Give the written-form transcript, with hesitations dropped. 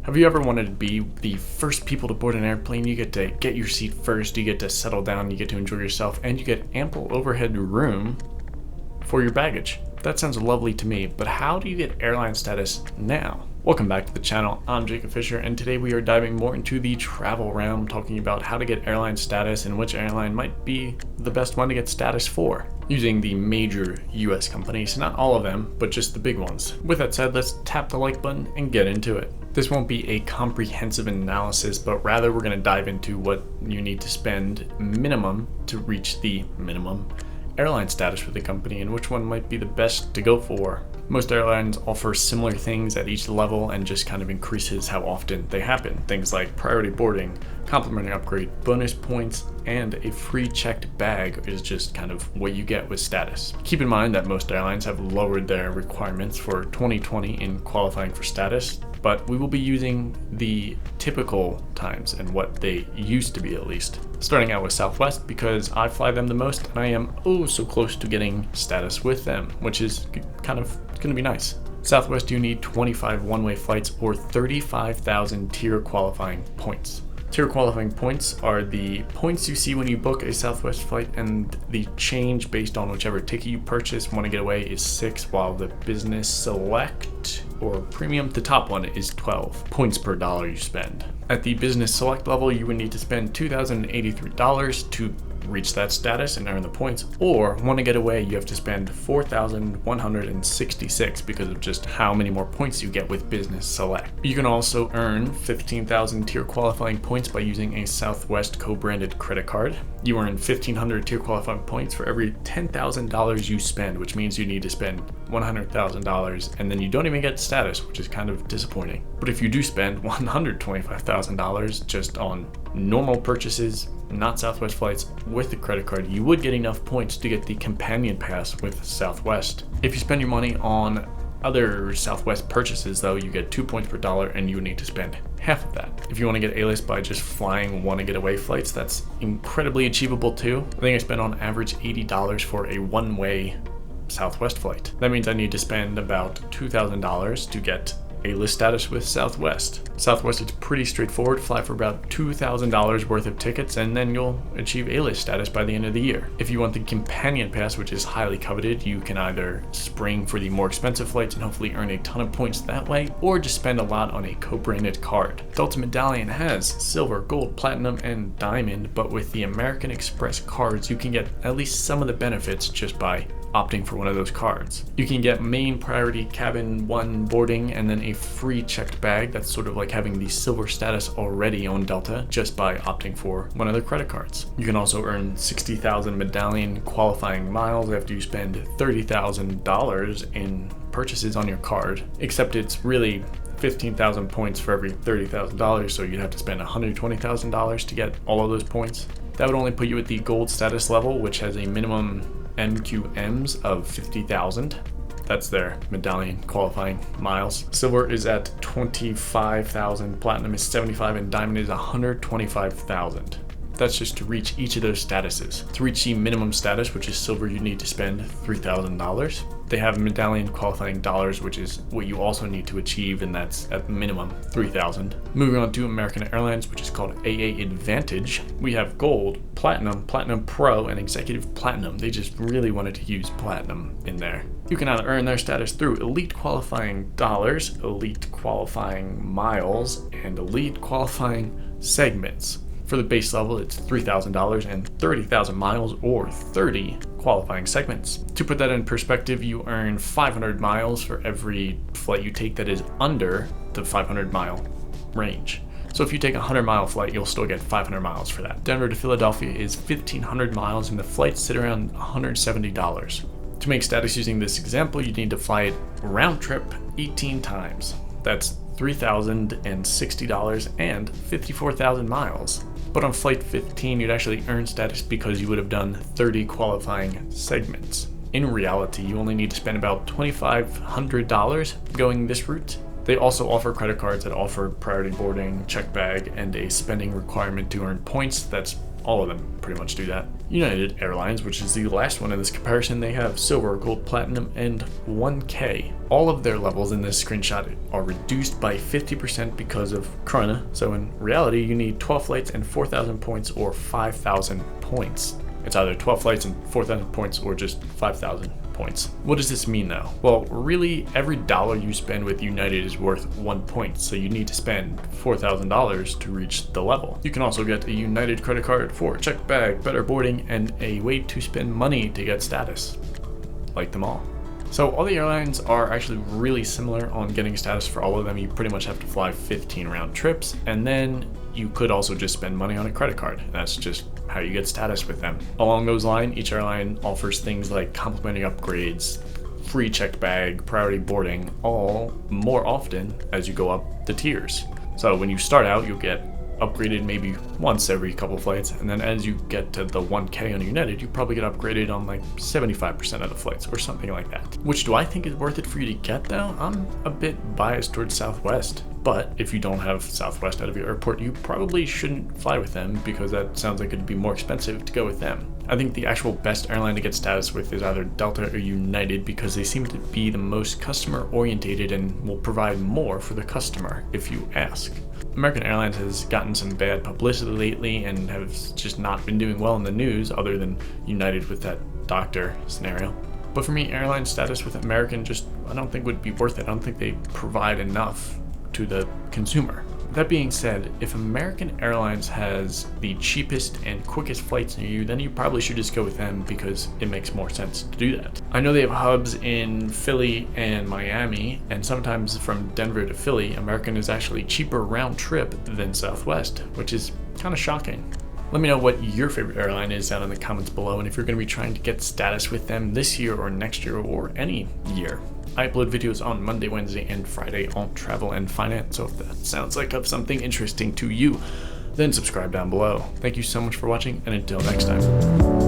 Have you ever wanted to be the first people to board an airplane? You get to get your seat first, you get to settle down, you get to enjoy yourself, and you get ample overhead room for your baggage. That sounds lovely to me, but how do you get airline status now? Welcome back to the channel. I'm Jacob Fisher, and today we are diving more into the travel realm, talking about how to get airline status and which airline might be the best one to get status for, using the major US companies, not all of them, but just the big ones. With that said, let's tap the like button and get into it. This won't be a comprehensive analysis, but rather we're going to dive into what you need to spend minimum to reach the minimum airline status with the company and which one might be the best to go for. Most airlines offer similar things at each level and just kind of increases how often they happen. Things like priority boarding, complimentary upgrade, bonus points, and a free checked bag is just kind of what you get with status. Keep in mind that most airlines have lowered their requirements for 2020 in qualifying for status, but we will be using the typical times and what they used to be at least. Starting out with Southwest because I fly them the most and I am oh so close to getting status with them, which is kind of going to be nice. Southwest, you need 25 one-way flights or 35,000 tier qualifying points. Tier qualifying points are the points you see when you book a Southwest flight, and the change based on whichever ticket you purchase. Want to get away is 6, while the business select or premium, the top one, is 12 points per dollar you spend. At the business select level, you would need to spend $2,083 to reach that status and earn the points, or want to get away, you have to spend $4,166 because of just how many more points you get with business select. You can also earn 15,000 tier qualifying points by using a Southwest co-branded credit card. You earn 1,500 tier qualifying points for every $10,000 you spend, which means you need to spend $100,000 and then you don't even get status, which is kind of disappointing. But if you do spend $125,000 just on normal purchases, not Southwest flights, with the credit card, you would get enough points to get the companion pass with Southwest. If you spend your money on other Southwest purchases though, you get 2 points per dollar and you would need to spend half of that. If you want to get A-list by just flying want to get away flights, that's incredibly achievable too. I think I spend on average $80 for a one-way Southwest flight. That means I need to spend about $2,000 to get A-list status with Southwest. Southwest is pretty straightforward. Fly for about $2,000 worth of tickets and then you'll achieve A-list status by the end of the year. If you want the companion pass, which is highly coveted, you can either spring for the more expensive flights and hopefully earn a ton of points that way, or just spend a lot on a co-branded card. Delta Medallion has silver, gold, platinum, and diamond, but with the American Express cards, you can get at least some of the benefits just by opting for one of those cards. You can get main priority cabin 1 boarding and then a free checked bag. That's sort of like having the silver status already on Delta just by opting for one of their credit cards. You can also earn 60,000 medallion qualifying miles after you spend $30,000 in purchases on your card, except it's really 15,000 points for every $30,000, so you'd have to spend $120,000 to get all of those points. That would only put you at the gold status level, which has a minimum MQMs of 50,000. That's their medallion qualifying miles. Silver is at 25,000, platinum is 75, and diamond is 125,000. That's just to reach each of those statuses. To reach the minimum status, which is silver, you need to spend $3,000. They have medallion qualifying dollars, which is what you also need to achieve, and that's at minimum $3,000. Moving on to American Airlines, which is called AA Advantage. We have gold, platinum, platinum pro, and executive platinum. They just really wanted to use platinum in there. You can either earn their status through elite qualifying dollars, elite qualifying miles, and elite qualifying segments. For the base level, it's $3,000 and 30,000 miles or 30 qualifying segments. To put that in perspective, you earn 500 miles for every flight you take that is under the 500 mile range. So if you take a 100-mile flight, you'll still get 500 miles for that. Denver to Philadelphia is 1,500 miles and the flights sit around $170. To make status using this example, you need to fly it round trip 18 times. That's $3,060 and 54,000 miles. But on flight 15, you'd actually earn status because you would have done 30 qualifying segments. In reality, you only need to spend about $2,500 going this route. They also offer credit cards that offer priority boarding, check bag, and a spending requirement to earn points. That's all of them pretty much do that. United Airlines, which is the last one in this comparison, they have silver, gold, platinum, and 1K. All of their levels in this screenshot are reduced by 50% because of Corona, so in reality you need 12 flights and 4,000 points or 5,000 points. It's either 12 flights and 4,000 points or just 5,000 points. What does this mean though? Well, really every dollar you spend with United is worth 1 point, so you need to spend $4,000 to reach the level. You can also get a United credit card for checked bag, better boarding, and a way to spend money to get status. Like them all. So all the airlines are actually really similar on getting status for all of them. You pretty much have to fly 15 round trips, and then you could also just spend money on a credit card. That's just how you get status with them. Along those lines, each airline offers things like complimentary upgrades, free checked bag, priority boarding, all more often as you go up the tiers. So when you start out, you'll get upgraded maybe once every couple flights, and then as you get to the 1K on United, you probably get upgraded on like 75% of the flights or something like that. Which do I think is worth it for you to get though? I'm a bit biased towards Southwest, but if you don't have Southwest out of your airport, you probably shouldn't fly with them because that sounds like it'd be more expensive to go with them. I think the actual best airline to get status with is either Delta or United because they seem to be the most customer orientated and will provide more for the customer if you ask. American Airlines has gotten some bad publicity lately and has just not been doing well in the news other than United with that doctor scenario. But for me, airline status with American I don't think would be worth it. I don't think they provide enough to the consumer. That being said, if American Airlines has the cheapest and quickest flights near you, then you probably should just go with them because it makes more sense to do that. I know they have hubs in Philly and Miami, and sometimes from Denver to Philly, American is actually cheaper round trip than Southwest, which is kind of shocking. Let me know what your favorite airline is down in the comments below, and if you're going to be trying to get status with them this year or next year or any year. I upload videos on Monday, Wednesday, and Friday on travel and finance, so if that sounds like of something interesting to you, then subscribe down below. Thank you so much for watching, and until next time.